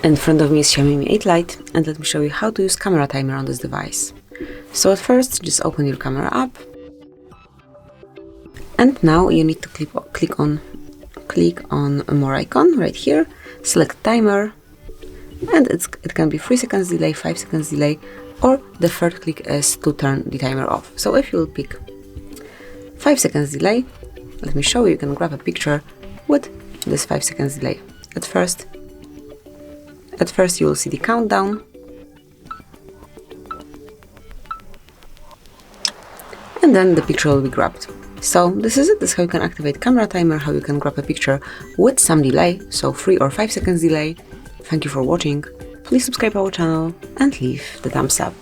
In front of me is Xiaomi Mi 8 Lite, and let me show you how to use camera timer on this device. So at first, just open your camera app, and now you need to click on more icon right here, select timer, and it can be 3 seconds delay, 5 seconds delay, or the third click is to turn the timer off. So if you will pick 5 seconds delay, let me show you, you can grab a picture with this 5 seconds delay. At first you will see the countdown, and then the picture will be grabbed. So this is it. This is how you can activate camera timer, how you can grab a picture with some delay, so 3 or 5 seconds delay. Thank you for watching. Please subscribe our channel and leave the thumbs up.